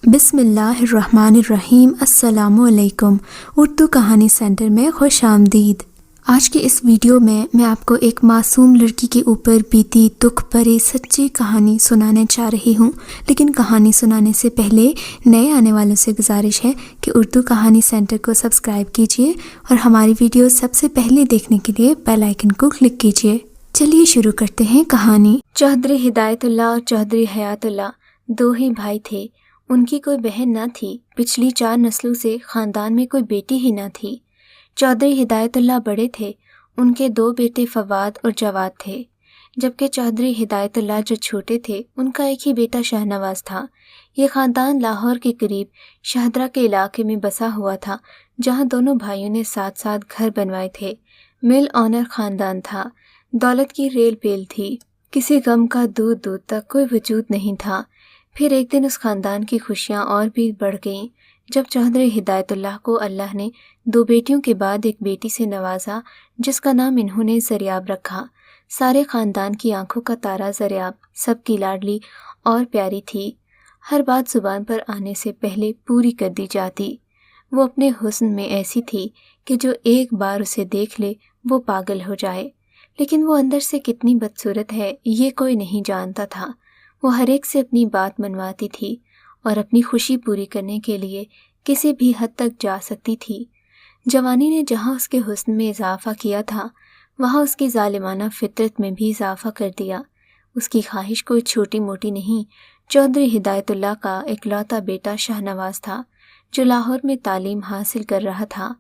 بسم اللہ الرحمن الرحیم۔ السلام علیکم۔ اردو کہانی سینٹر میں خوش آمدید۔ آج کے اس ویڈیو میں آپ کو ایک معصوم لڑکی کے اوپر بیتی دکھ بھری سچی کہانی سنانے چاہ رہی ہوں، لیکن کہانی سنانے سے پہلے نئے آنے والوں سے گزارش ہے کہ اردو کہانی سینٹر کو سبسکرائب کیجیے اور ہماری ویڈیو سب سے پہلے دیکھنے کے لیے بیل آئیکن کو کلک کیجیے۔ چلیے شروع کرتے ہیں کہانی۔ چودھری ہدایت اللہ اور چودھری حیات اللہ دو ہی بھائی تھے۔ ان کی کوئی بہن نہ تھی۔ پچھلی 4 نسلوں سے خاندان میں کوئی بیٹی ہی نہ تھی۔ چودھری ہدایت اللہ بڑے تھے۔ ان کے 2 بیٹے فواد اور جواد تھے، جبکہ چودھری ہدایت اللہ جو چھوٹے تھے ان کا ایک ہی بیٹا شاہنواز تھا۔ یہ خاندان لاہور کے قریب شاہدرہ کے علاقے میں بسا ہوا تھا، جہاں دونوں بھائیوں نے ساتھ ساتھ گھر بنوائے تھے۔ مل آنر خاندان تھا، دولت کی ریل پیل تھی، کسی غم کا دور دور تک کوئی وجود نہیں تھا۔ پھر ایک دن اس خاندان کی خوشیاں اور بھی بڑھ گئیں جب چودھری ہدایت اللہ کو اللہ نے 2 بیٹیوں کے بعد ایک بیٹی سے نوازا، جس کا نام انہوں نے زریاب رکھا۔ سارے خاندان کی آنکھوں کا تارا زریاب سب کی لاڈلی اور پیاری تھی۔ ہر بات زبان پر آنے سے پہلے پوری کر دی جاتی۔ وہ اپنے حسن میں ایسی تھی کہ جو ایک بار اسے دیکھ لے وہ پاگل ہو جائے، لیکن وہ اندر سے کتنی بدصورت ہے یہ کوئی نہیں جانتا تھا۔ وہ ہر ایک سے اپنی بات منواتی تھی اور اپنی خوشی پوری کرنے کے لیے کسی بھی حد تک جا سکتی تھی۔ جوانی نے جہاں اس کے حسن میں اضافہ کیا تھا، وہاں اس کی ظالمانہ فطرت میں بھی اضافہ کر دیا۔ اس کی خواہش کوئی چھوٹی موٹی نہیں۔ چودھری ہدایت اللہ کا اکلوتا بیٹا شاہنواز تھا، جو لاہور میں تعلیم حاصل کر رہا تھا۔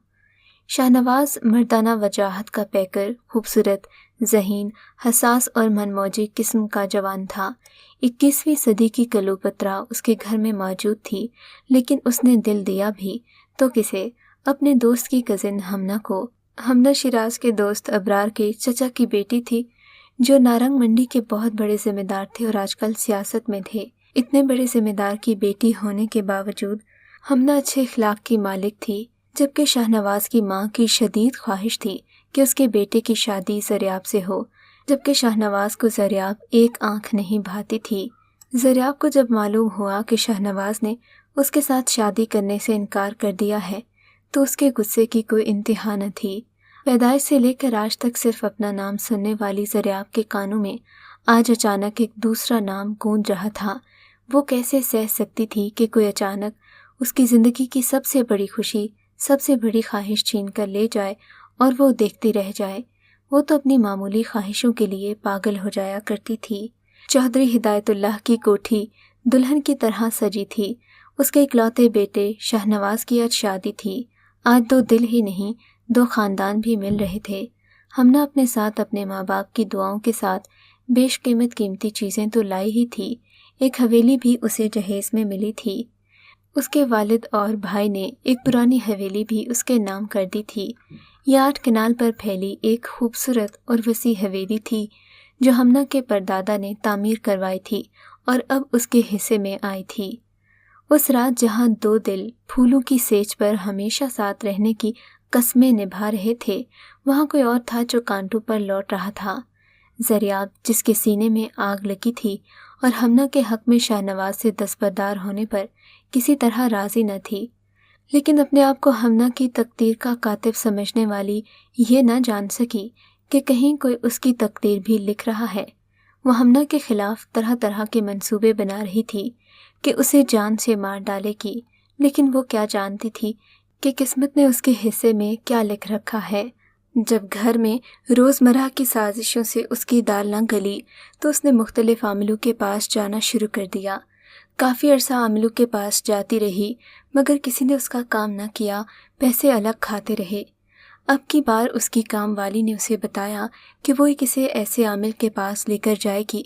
شاہنواز مردانہ وجاہت کا پیکر، خوبصورت، ذہین، حساس اور من موجی قسم کا جوان تھا۔ 21ویں صدی کی کلوپترا اس کے گھر میں موجود تھی، لیکن اس نے دل دیا بھی تو کسے؟ اپنے دوست کی کزن ہمنہ کو۔ ہمنہ شیراز کے دوست ابرار کے چچا کی بیٹی تھی، جو نارنگ منڈی کے بہت بڑے ذمہ دار تھے اور آج کل سیاست میں تھے۔ اتنے بڑے ذمہ دار کی بیٹی ہونے کے باوجود ہمنہ اچھے اخلاق کی مالک تھی، جبکہ شاہنواز کی ماں کی شدید خواہش تھی کہ اس کے بیٹے کی شادی زریاب سے ہو، جبکہ شاہنواز کو زریاب ایک آنکھ نہیں بھاتی تھی۔ زریاب کو جب معلوم ہوا کہ شاہنواز نے اس کے ساتھ شادی کرنے سے انکار کر دیا ہے تو اس کے غصے کی کوئی انتہا نہ تھی۔ پیدائش سے لے کر آج تک صرف اپنا نام سننے والی زریاب کے کانوں میں آج اچانک ایک دوسرا نام گونج رہا تھا۔ وہ کیسے سہ سکتی تھی کہ کوئی اچانک اس کی زندگی کی سب سے بڑی خوشی، سب سے بڑی خواہش چھین کر لے جائے اور وہ دیکھتی رہ جائے۔ وہ تو اپنی معمولی خواہشوں کے لیے پاگل ہو جایا کرتی تھی۔ چودھری ہدایت اللہ کی کوٹھی دلہن کی طرح سجی تھی۔ اس کے اکلوتے بیٹے شاہنواز کی آج شادی تھی۔ آج 2 دل ہی نہیں 2 خاندان بھی مل رہے تھے۔ ہمنہ اپنے ساتھ اپنے ماں باپ کی دعاؤں کے ساتھ بیش قیمتی چیزیں تو لائی ہی تھی، ایک حویلی بھی اسے جہیز میں ملی تھی۔ اس کے والد اور بھائی نے ایک پرانی حویلی بھی اس کے نام کر دی تھی۔ یہ 8 کنال پر پھیلی ایک خوبصورت اور وسیع حویلی تھی، جو ہمنہ کے پردادا نے تعمیر کروائی تھی اور اب اس کے حصے میں آئی تھی۔ اس رات جہاں 2 دل پھولوں کی سیج پر ہمیشہ ساتھ رہنے کی قسمیں نبھا رہے تھے، وہاں کوئی اور تھا جو کانٹوں پر لوٹ رہا تھا۔ زریاب، جس کے سینے میں آگ لگی تھی اور ہمنہ کے حق میں شاہنواز سے دستبردار ہونے پر کسی طرح راضی نہ تھی، لیکن اپنے آپ کو ہمنہ کی تقدیر کا کاتب سمجھنے والی یہ نہ جان سکی کہ کہیں کوئی اس کی تقدیر بھی لکھ رہا ہے۔ وہ ہمنہ کے خلاف طرح طرح کے منصوبے بنا رہی تھی کہ اسے جان سے مار ڈالے گی، لیکن وہ کیا جانتی تھی کہ قسمت نے اس کے حصے میں کیا لکھ رکھا ہے۔ جب گھر میں روزمرہ کی سازشوں سے اس کی دال نہ گلی تو اس نے مختلف عاملوں کے پاس جانا شروع کر دیا۔ کافی عرصہ عاملوں کے پاس جاتی رہی، مگر کسی نے اس کا کام نہ کیا، پیسے الگ کھاتے رہے۔ اب کی بار اس کی کام والی نے اسے بتایا کہ وہ کسی ایسے عامل کے پاس لے کر جائے گی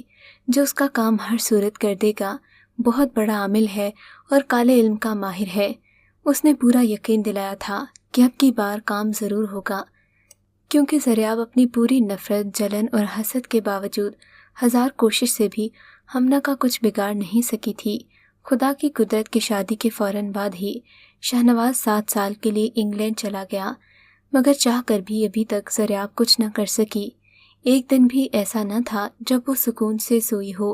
جو اس کا کام ہر صورت کر دے گا، بہت بڑا عامل ہے اور کالے علم کا ماہر ہے۔ اس نے پورا یقین دلایا تھا کہ اب کی بار کام ضرور ہوگا، کیونکہ زریاب اپنی پوری نفرت، جلن اور حسد کے باوجود 1000 کوشش سے بھی ہمنہ کا کچھ بگاڑ نہیں سکی تھی۔ خدا کی قدرت کی شادی کے فوراً بعد ہی شاہنواز 7 سال کے لیے انگلینڈ چلا گیا، مگر چاہ کر بھی ابھی تک زریاب کچھ نہ کر سکی۔ ایک دن بھی ایسا نہ تھا جب وہ سکون سے سوئی ہو۔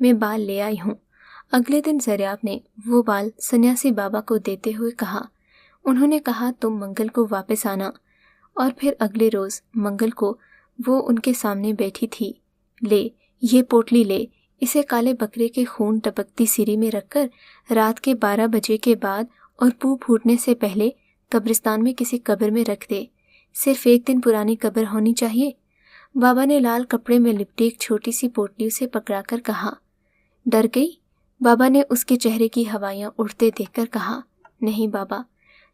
میں بال لے آئی ہوں۔ اگلے دن زریاب نے وہ بال سنیاسی بابا کو دیتے ہوئے کہا۔ انہوں نے کہا تم منگل کو واپس آنا، اور پھر اگلے روز منگل کو وہ ان کے سامنے بیٹھی تھی۔ لے یہ پوٹلی لے، اسے کالے بکرے کے خون ٹپکتی سیری میں رکھ کر رات کے 12 بجے کے بعد اور پو پھوٹنے سے پہلے قبرستان میں کسی قبر میں رکھ دے، صرف 1 دن پرانی قبر ہونی چاہیے۔ بابا نے لال کپڑے میں لپٹی ایک چھوٹی سی پوٹلی اسے پکڑا کر کہا۔ ڈر گئی؟ بابا نے اس کے چہرے کی ہوائیاں اڑتے دیکھ کر کہا۔ نہیں بابا،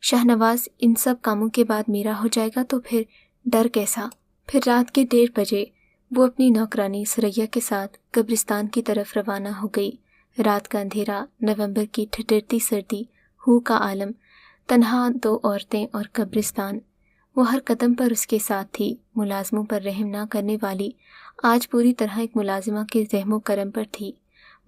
شاہ نواز ان سب کاموں کے بعد میرا ہو جائے گا تو پھر ڈر کیسا؟ پھر رات کے 1:30 بجے وہ اپنی نوکرانی سریا کے ساتھ قبرستان کی طرف روانہ ہو گئی۔ رات کا اندھیرا، نومبر کی ٹھٹرتی سردی، ہو کا عالم، تنہا 2 عورتیں اور قبرستان۔ وہ ہر قدم پر اس کے ساتھ تھی، ملازموں پر رحم نہ کرنے والی، آج پوری طرح ایک ملازمہ کے رحم و کرم پر تھی۔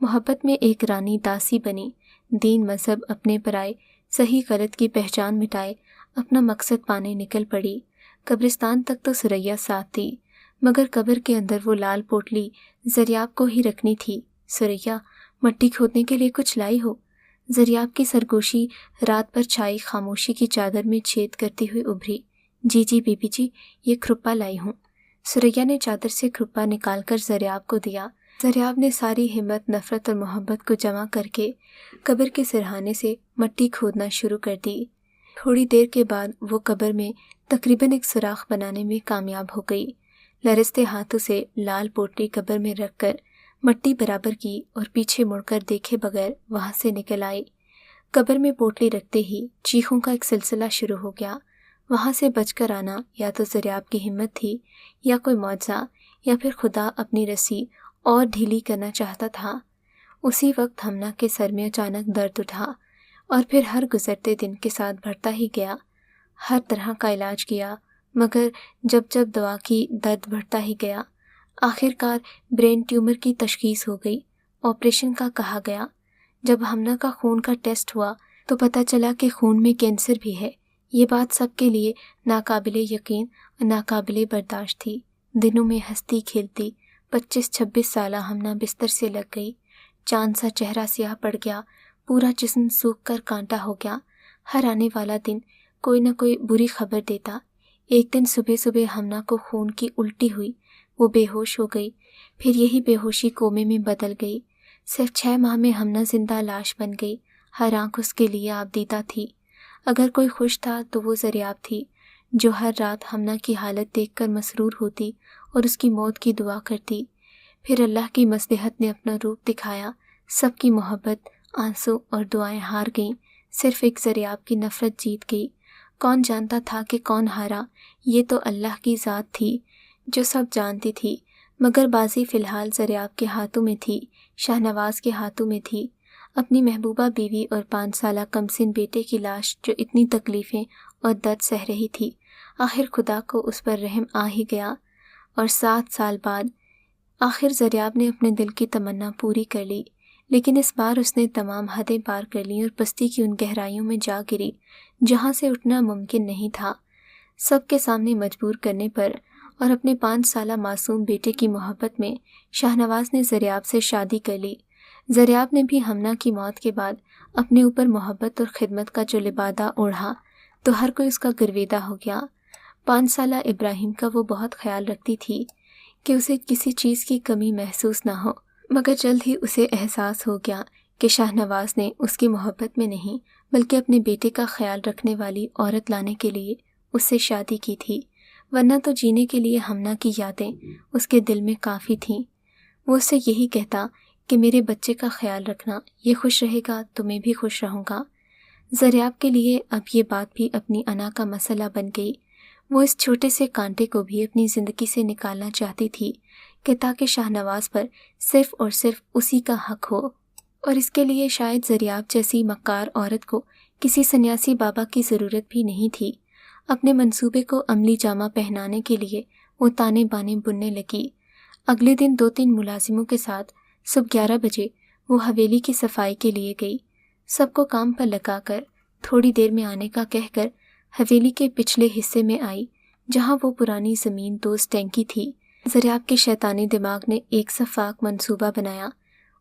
محبت میں ایک رانی داسی بنی، دین مذہب اپنے پرائے، صحیح غلط کی پہچان مٹائے، اپنا مقصد پانے نکل پڑی۔ قبرستان تک تو سریا ساتھ تھی، مگر قبر کے اندر وہ لال پوٹلی زریاب کو ہی رکھنی تھی۔ سریا، مٹی کھودنے کے لیے کچھ لائی ہو؟ زریاب کی سرگوشی رات پر چھائی خاموشی کی چادر میں چھید کرتی ہوئی ابھری۔ جی بی بی جی، یہ کھرپا لائی ہوں۔ سریا نے چادر سے کھرپا نکال کر زریاب کو دیا۔ زریاب نے ساری ہمت، نفرت اور محبت کو جمع کر کے قبر کے سرہانے سے مٹی کھودنا شروع کر دی۔ تھوڑی دیر کے بعد وہ قبر میں تقریباً ایک سوراخ بنانے میں کامیاب ہو گئی۔ لرزتے ہاتھوں سے لال پوٹلی قبر میں رکھ کر مٹی برابر کی اور پیچھے مڑ کر دیکھے بغیر وہاں سے نکل آئی۔ قبر میں پوٹلی رکھتے ہی چیخوں کا ایک سلسلہ شروع ہو گیا۔ وہاں سے بچ کر آنا یا تو زریاب کی ہمت تھی، یا کوئی معجزہ، یا پھر خدا اپنی رسی اور ڈھیلی کرنا چاہتا تھا۔ اسی وقت ہمنا کے سر میں اچانک درد اٹھا، اور پھر ہر گزرتے دن کے ساتھ بڑھتا ہی گیا۔ ہر طرح کا علاج کیا، مگر جب دوا کی درد بڑھتا ہی گیا۔ آخر کار برین ٹیومر کی تشخیص ہو گئی، آپریشن کا کہا گیا۔ جب ہمنا کا خون کا ٹیسٹ ہوا تو پتہ چلا کہ خون میں کینسر بھی ہے۔ یہ بات سب کے لیے ناقابل یقین اور ناقابل برداشت تھی۔ دنوں میں ہنستی کھیلتی 25-26 سالہ ہمنا بستر سے لگ گئی۔ چاند سا چہرہ سیاہ پڑ گیا، پورا جسم سوکھ کر کانٹا ہو گیا۔ ہر آنے والا دن کوئی نہ کوئی بری خبر دیتا۔ ایک دن صبح ہمنا کو خون کی الٹی ہوئی، وہ بے ہوش ہو گئی، پھر یہی بے ہوشی کومے میں بدل گئی۔ صرف 6 ماہ میں ہمنا زندہ لاش بن گئی۔ ہر آنکھ اس کے لیے آبدیدہ تھی۔ اگر کوئی خوش تھا تو وہ زریاب تھی، جو ہر رات ہمنا کی حالت دیکھ کر مسرور ہوتی اور اس کی موت کی دعا کرتی۔ پھر اللہ کی مصلحت نے اپنا روپ دکھایا، سب کی محبت، آنسو اور دعائیں ہار گئیں، صرف ایک زریاب کی نفرت جیت گئی۔ کون جانتا تھا کہ کون ہارا؟ یہ تو اللہ کی ذات تھی جو سب جانتی تھی، مگر بازی فی الحال زریاب کے ہاتھوں میں تھی، شاہ نواز کے ہاتھوں میں تھی۔ اپنی محبوبہ بیوی اور 5 سالہ کمسن بیٹے کی لاش جو اتنی تکلیفیں اور درد سہ رہی تھی، آخر خدا کو اس پر رحم آ ہی گیا، اور 7 سال بعد آخر زریاب نے اپنے دل کی تمنا پوری کر لی۔ لیکن اس بار اس نے تمام حدیں پار کر لیں اور پستی کی ان گہرائیوں میں جا گری جہاں سے اٹھنا ممکن نہیں تھا۔ سب کے سامنے مجبور کرنے پر اور اپنے 5 سالہ معصوم بیٹے کی محبت میں شاہ نواز نے زریاب سے شادی کر لی۔ زریاب نے بھی ہمنا کی موت کے بعد اپنے اوپر محبت اور خدمت کا جو لبادہ اوڑھا تو ہر کوئی اس کا گرویدہ ہو گیا۔ 5 سالہ ابراہیم کا وہ بہت خیال رکھتی تھی کہ اسے کسی چیز کی کمی محسوس نہ ہو، مگر جلد ہی اسے احساس ہو گیا کہ شاہ نواز نے اس کی محبت میں نہیں بلکہ اپنے بیٹے کا خیال رکھنے والی عورت لانے کے لیے اس سے شادی کی تھی، ورنہ تو جینے کے لیے ہمنا کی یادیں اس کے دل میں کافی تھیں۔ وہ اس سے یہی کہتا کہ میرے بچے کا خیال رکھنا، یہ خوش رہے گا تو میں بھی خوش رہوں گا۔ زریاب کے لیے اب یہ بات بھی اپنی انا کا مسئلہ بن گئی۔ وہ اس چھوٹے سے کانٹے کو بھی اپنی زندگی سے نکالنا چاہتی تھی کہ تاکہ شاہ نواز پر صرف اور صرف اسی کا حق ہو، اور اس کے لیے شاید زریاب جیسی مکار عورت کو کسی سنیاسی بابا کی ضرورت بھی نہیں تھی۔ اپنے منصوبے کو عملی جامہ پہنانے کے لیے وہ تانے بانے بننے لگی۔ اگلے دن 2-3 ملازموں کے ساتھ صبح 11 بجے وہ حویلی کی صفائی کے لیے گئی۔ سب کو کام پر لگا کر تھوڑی دیر میں آنے کا کہہ کر حویلی کے پچھلے حصے میں آئی جہاں وہ پرانی زمین دوز ٹینکی تھی۔ زریاب کے شیطانی دماغ نے ایک سفاک منصوبہ بنایا۔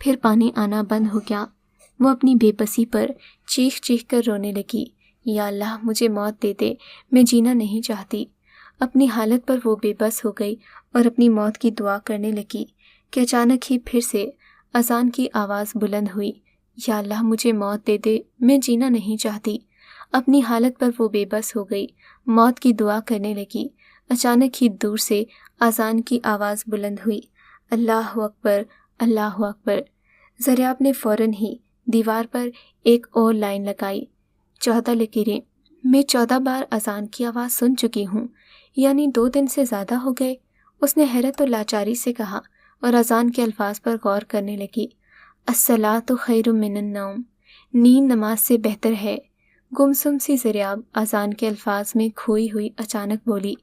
پھر پانی آنا بند ہو گیا۔ وہ اپنی بے بسی پر چیخ چیخ کر رونے لگی، یا اللہ مجھے موت دے دے، میں جینا نہیں چاہتی۔ اپنی حالت پر وہ بے بس ہو گئی اور اپنی موت کی دعا کرنے لگی کہ اچانک ہی پھر سے اذان کی آواز بلند ہوئی، یا اللہ مجھے موت دے دے، میں جینا نہیں چاہتی۔ اپنی حالت پر وہ بے بس ہو گئی، موت کی دعا کرنے لگی۔ اچانک ہی دور سے اذان کی آواز بلند ہوئی، اللہ اکبر، اللہ اکبر۔ زریاب نے فوراً ہی دیوار پر ایک اور لائن لگائی، 14 لکیریں، میں 14 بار اذان کی آواز سن چکی ہوں، یعنی 2 دن سے زیادہ ہو گئے۔ اس نے حیرت اور لاچاری سے کہا اور اذان کے الفاظ پر غور کرنے لگی۔ الصلاۃ خیر من النوم، نیند نماز سے بہتر ہے۔ گمسم سی زریاب اذان کے الفاظ میں کھوئی ہوئی اچانک بولی،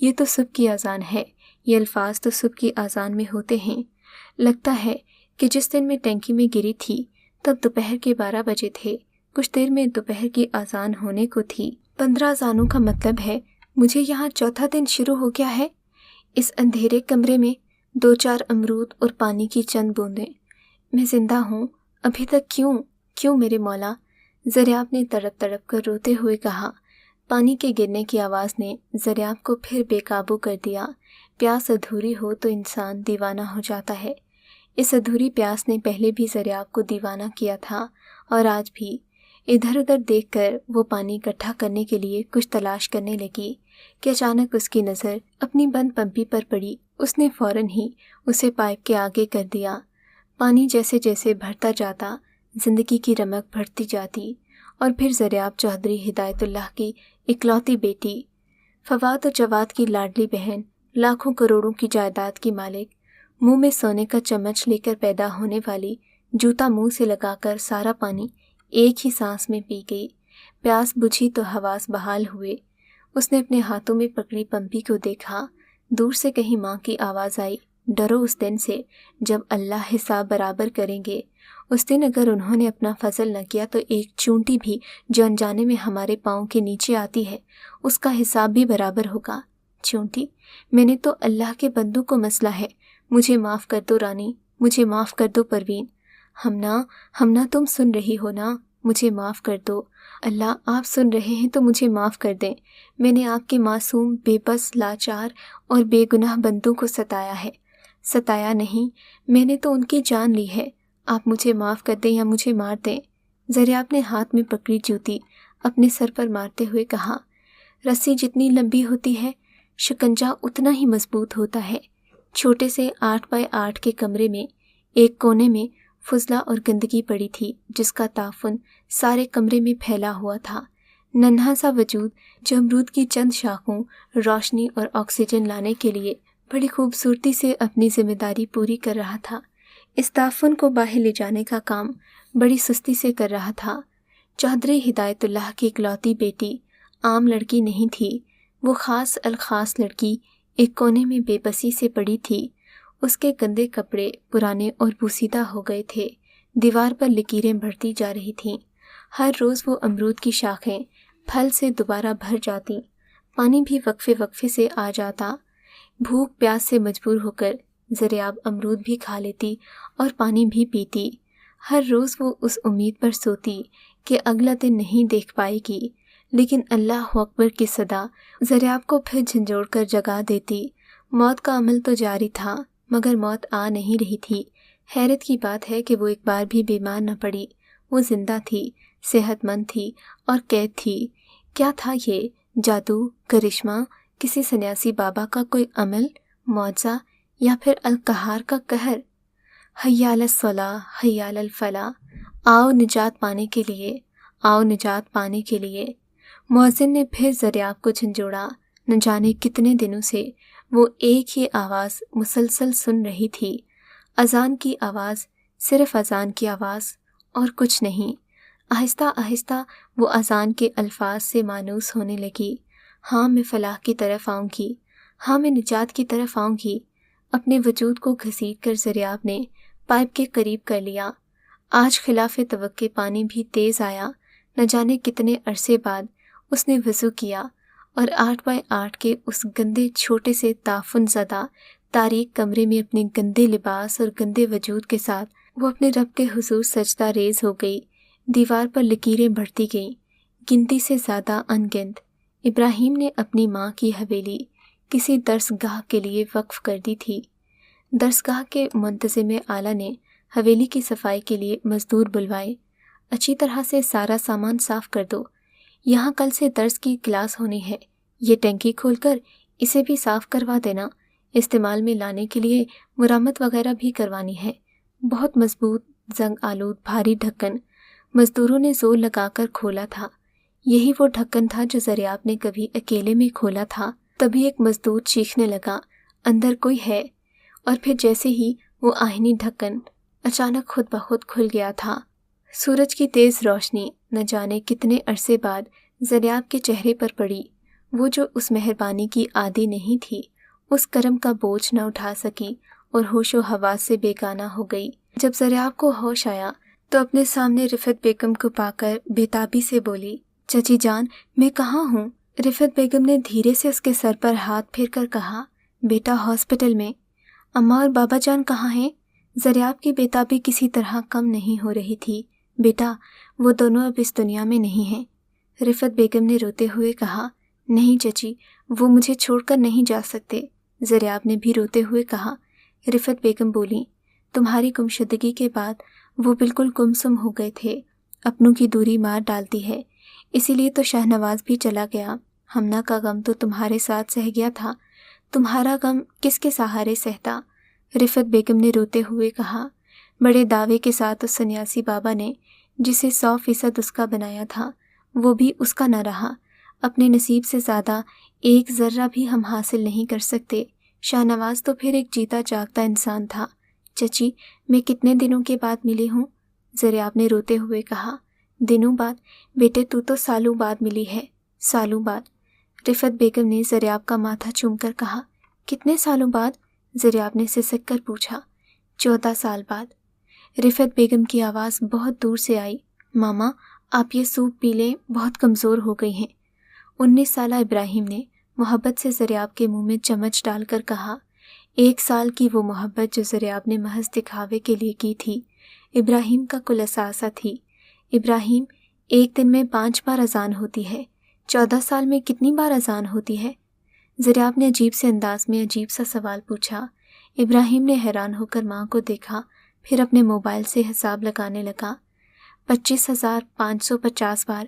یہ تو صبح کی اذان ہے، یہ الفاظ تو صبح کی اذان میں ہوتے ہیں۔ لگتا ہے کہ جس دن میں ٹینکی میں گری تھی تب دوپہر کے 12 بجے تھے، کچھ دیر میں دوپہر کی اذان ہونے کو تھی۔ 15 اذانوں کا مطلب ہے مجھے یہاں چوتھا دن شروع ہو گیا ہے۔ اس اندھیرے کمرے میں 2-4 امرود اور پانی کی چند بوندیں، میں زندہ ہوں ابھی تک، کیوں میرے مولا؟ زریاب نے تڑپ تڑپ کر روتے ہوئے کہا۔ پانی کے گرنے کی آواز نے زریاب کو پھر بے قابو کر دیا۔ پیاس ادھوری ہو تو انسان دیوانہ ہو جاتا ہے۔ اس ادھوری پیاس نے پہلے بھی زریاب کو دیوانہ کیا تھا اور آج بھی۔ ادھر ادھر دیکھ کر وہ پانی اکٹھا کرنے کے لیے کچھ تلاش کرنے لگی کہ اچانک اس کی نظر اپنی بند پمپی پر پڑی۔ اس نے فوراً ہی اسے پائپ کے آگے کر دیا۔ پانی جیسے جیسے بڑھتا جاتا، زندگی کی رمق بڑھتی جاتی، اور پھر زریاب چودھری ہدایت اللہ کی اکلوتی بیٹی، فواد و جواد کی لاڈلی بہن، لاکھوں کروڑوں کی جائیداد کی مالک، منہ میں سونے کا چمچ لے کر پیدا ہونے والی، جوتا منہ سے لگا کر سارا پانی ایک ہی سانس میں پی گئی۔ پیاس بجھی تو حواس بحال ہوئے۔ اس نے اپنے ہاتھوں میں پکڑی پمپی کو دیکھا۔ دور سے کہیں ماں کی آواز آئی، ڈرو اس دن سے جب اللہ حساب برابر کریں گے۔ اس دن اگر انہوں نے اپنا فضل نہ کیا تو ایک چونٹی بھی جو انجانے میں ہمارے پاؤں کے نیچے آتی ہے اس کا حساب بھی برابر ہوگا۔ چونٹی؟ میں نے تو اللہ کے بندوں کو مسئلہ ہے، مجھے معاف کر دو رانی، مجھے معاف کر دو پروین۔ ہمنا تم سن رہی ہو نا، مجھے معاف کر دو۔ اللہ آپ سن رہے ہیں تو مجھے معاف کر دیں، میں نے آپ کے معصوم، بے بس، لاچار اور بے گناہ بندوں کو ستایا ہے۔ ستایا نہیں، میں نے تو ان کی جان لی ہے، آپ مجھے معاف کر دیں یا مجھے مار دیں۔ زریاب نے ہاتھ میں پکڑی جوتی اپنے سر پر مارتے ہوئے کہا، رسی جتنی لمبی ہوتی ہے شکنجہ اتنا ہی مضبوط ہوتا ہے۔ چھوٹے سے 8x8 کے کمرے میں ایک کونے میں فضلہ اور گندگی پڑی تھی جس کا تعفن سارے کمرے میں پھیلا ہوا تھا۔ ننھا سا وجود جو امرود کی چند شاخوں، روشنی اور آکسیجن لانے کے لیے بڑی خوبصورتی سے اپنی ذمہ داری پوری کر رہا تھا، اس تعفن کو باہر لے جانے کا کام بڑی سستی سے کر رہا تھا۔ چودھری ہدایت اللہ کی اکلوتی بیٹی عام لڑکی نہیں تھی، وہ خاص الخاص لڑکی ایک کونے میں بے بسی سے پڑی تھی۔ اس کے گندے کپڑے پرانے اور بوسیدہ ہو گئے تھے، دیوار پر لکیریں بڑھتی جا رہی تھیں۔ ہر روز وہ امرود کی شاخیں پھل سے دوبارہ بھر جاتی، پانی بھی وقفے وقفے سے آ جاتا۔ بھوک پیاس سے مجبور ہو کر زریاب امرود بھی کھا لیتی اور پانی بھی پیتی۔ ہر روز وہ اس امید پر سوتی کہ اگلا دن نہیں دیکھ پائے گی، لیکن اللہ اکبر کی صدا زریاب کو پھر جھنجھوڑ کر جگا دیتی۔ موت کا عمل تو جاری تھا مگر موت آ نہیں رہی تھی۔ حیرت کی بات ہے کہ وہ ایک بار بھی بیمار نہ پڑی، وہ زندہ تھی، صحت مند تھی اور قید تھی۔ کیا تھا یہ؟ جادو، کرشمہ، کسی سنیاسی بابا کا کوئی عمل، معجزہ، یا پھر القہار کا قہر؟ حی علی الصلاۃ، حی علی الفلاح، آؤ نجات پانے کے لیے، آؤ نجات پانے کے لیے۔ مؤذن نے پھر زریاب کو جھنجھوڑا۔ نہ جانے کتنے دنوں سے وہ ایک ہی آواز مسلسل سن رہی تھی، اذان کی آواز، صرف اذان کی آواز اور کچھ نہیں۔ آہستہ آہستہ وہ اذان کے الفاظ سے مانوس ہونے لگی۔ ہاں میں فلاح کی طرف آؤں گی، ہاں میں نجات کی طرف آؤں گی۔ اپنے وجود کو گھسیٹ کر زریاب نے پائپ کے قریب کر لیا۔ آج خلاف توقع پانی بھی تیز آیا۔ نہ جانے کتنے عرصے بعد اس نے وضو کیا اور 8x8 کے اس گندے چھوٹے سے تعفن زدہ تاریک کمرے میں اپنے گندے لباس اور گندے وجود کے ساتھ وہ اپنے رب کے حضور سجدہ ریز ہو گئی۔ دیوار پر لکیریں بڑھتی گئیں، گنتی سے زیادہ ان گنت۔ ابراہیم نے اپنی ماں کی حویلی کسی درس گاہ کے لیے وقف کر دی تھی۔ درس گاہ کے منتظم اعلیٰ نے حویلی کی صفائی کے لیے مزدور بلوائے۔ اچھی طرح سے سارا سامان صاف کر دو، یہاں کل سے درس کی کلاس ہونی ہے۔ یہ ٹینکی کھول کر اسے بھی صاف کروا دینا، استعمال میں لانے کے لیے مرمت وغیرہ بھی کروانی ہے۔ بہت مضبوط زنگ آلود بھاری ڈھکن مزدوروں نے زور لگا کر کھولا تھا۔ یہی وہ ڈھکن تھا جو زریاب نے کبھی اکیلے میں کھولا تھا۔ تبھی ایک مزدور چیخنے لگا، اندر کوئی ہے، اور پھر جیسے ہی وہ آہنی ڈھکن اچانک خود بخود کھل گیا تھا۔ سورج کی تیز روشنی نہ جانے کتنے عرصے بعد زریاب کے چہرے پر پڑی۔ وہ جو اس مہربانی کی عادی نہیں تھی، اس کرم کا بوجھ نہ اٹھا سکی اور ہوش و حواس سے بیگانہ ہو گئی۔ جب زریاب کو ہوش آیا تو اپنے سامنے رفت بیگم کو پا کر بےتابی سے بولی، چچی جان میں کہاں ہوں؟ رفت بیگم نے دھیرے سے اس کے سر پر ہاتھ پھیر کر کہا، بیٹا ہاسپٹل میں۔ اماں اور بابا جان کہاں ہیں؟ زریاب کی بےتابی کسی طرح کم نہیں ہو رہی تھی۔ بیٹا وہ دونوں اب اس دنیا میں نہیں ہیں، رفت بیگم نے روتے ہوئے کہا۔ نہیں چچی، وہ مجھے چھوڑ کر نہیں جا سکتے، زریاب نے بھی روتے ہوئے کہا۔ رفت بیگم بولی، تمہاری گمشدگی کے بعد وہ بالکل گمسم ہو گئے تھے، اپنوں کی دوری مار ڈالتی ہے، اسی لیے تو شاہ نواز بھی چلا گیا۔ ہمنا کا غم تو تمہارے ساتھ سہ گیا تھا، تمہارا غم کس کے سہارے سہتا؟ رفت بیگم نے روتے ہوئے کہا۔ بڑے دعوے کے ساتھ اس سنیاسی بابا نے جسے 100% اس کا بنایا تھا، وہ بھی اس کا نہ رہا۔ اپنے نصیب سے زیادہ ایک ذرہ بھی ہم حاصل نہیں کر سکتے۔ شاہ نواز تو پھر ایک جیتا جاگتا انسان تھا۔ چچی میں کتنے دنوں کے بعد ملی ہوں؟ زریاب نے روتے ہوئے کہا۔ دنوں بعد؟ بیٹے تو سالوں بعد ملی ہے، سالوں بعد۔ رفت بیگم نے زریاب کا ماتھا چوم کر کہا۔ کتنے سالوں بعد؟ زریاب نے سسک کر پوچھا۔ 14 سال بعد۔ رفت بیگم کی آواز بہت دور سے آئی، ماما آپ یہ سوپ پی لیں، بہت کمزور ہو گئی ہیں۔ 19 سالہ ابراہیم نے محبت سے زریاب کے منہ میں چمچ ڈال کر کہا۔ 1 سال کی وہ محبت جو زریاب نے محض دکھاوے کے لیے کی تھی، ابراہیم کا کل اثاثہ تھی۔ ابراہیم ایک دن میں 5 بار اذان ہوتی ہے، 14 سال میں کتنی بار اذان ہوتی ہے؟ زریاب نے عجیب سے انداز میں عجیب سا سوال پوچھا۔ ابراہیم نے حیران ہو کر ماں کو دیکھا، پھر اپنے موبائل سے حساب لگانے لگا۔ 25,550 بار۔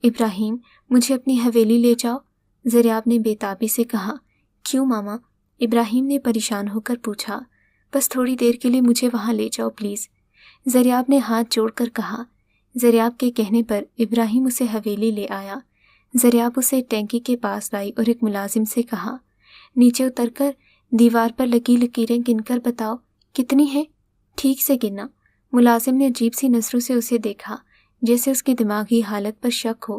ابراہیم مجھے اپنی حویلی لے جاؤ، زریاب نے بےتابی سے کہا۔ کیوں ماما؟ ابراہیم نے پریشان ہو کر پوچھا۔ بس تھوڑی دیر کے لیے مجھے وہاں لے جاؤ پلیز، زریاب نے ہاتھ جوڑ کر کہا۔ زریاب کے کہنے پر ابراہیم اسے حویلی لے آیا۔ زریاب اسے ٹینکی کے پاس لائی اور ایک ملازم سے کہا، نیچے اتر کر دیوار پر لگی لکیریں گن کر بتاؤ کتنی ہیں، ٹھیک سے گننا۔ ملازم نے عجیب سی نظروں سے اسے دیکھا، جیسے اس کی دماغی حالت پر شک ہو،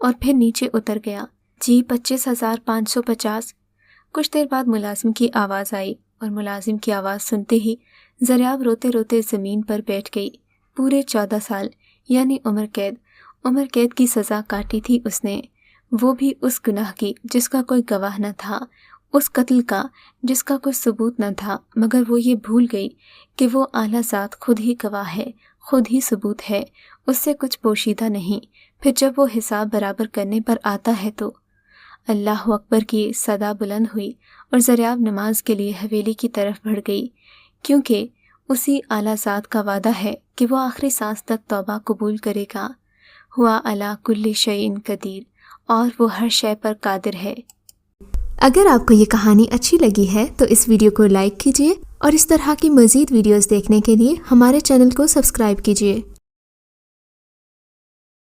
اور پھر نیچے اتر گیا۔ جی 25,550۔ کچھ دیر بعد ملازم کی آواز آئی، اور ملازم کی آواز سنتے ہی زریاب روتے روتے زمین پر بیٹھ گئی۔ پورے 14 سال یعنی عمر قید کی سزا کاٹی تھی اس نے، وہ بھی اس گناہ کی جس کا کوئی گواہ نہ تھا، اس قتل کا جس کا کوئی ثبوت نہ تھا، مگر وہ یہ بھول گئی کہ وہ اعلیٰ ذات خود ہی گواہ ہے، خود ہی ثبوت ہے، اس سے کچھ پوشیدہ نہیں۔ پھر جب وہ حساب برابر کرنے پر آتا ہے تو اللہ اکبر کی صدا بلند ہوئی، اور زریاب نماز کے لیے حویلی کی طرف بڑھ گئی، کیونکہ اسی اعلیٰ ذات کا وعدہ ہے کہ وہ آخری سانس تک توبہ قبول کرے گا۔ ہوا علی کل شیء قدیر، اور وہ ہر شے پر قادر ہے۔ اگر آپ کو یہ کہانی اچھی لگی ہے تو اس ویڈیو کو لائک کیجیے، اور اس طرح کی مزید ویڈیوز دیکھنے کے لیے ہمارے چینل کو سبسکرائب کیجیے۔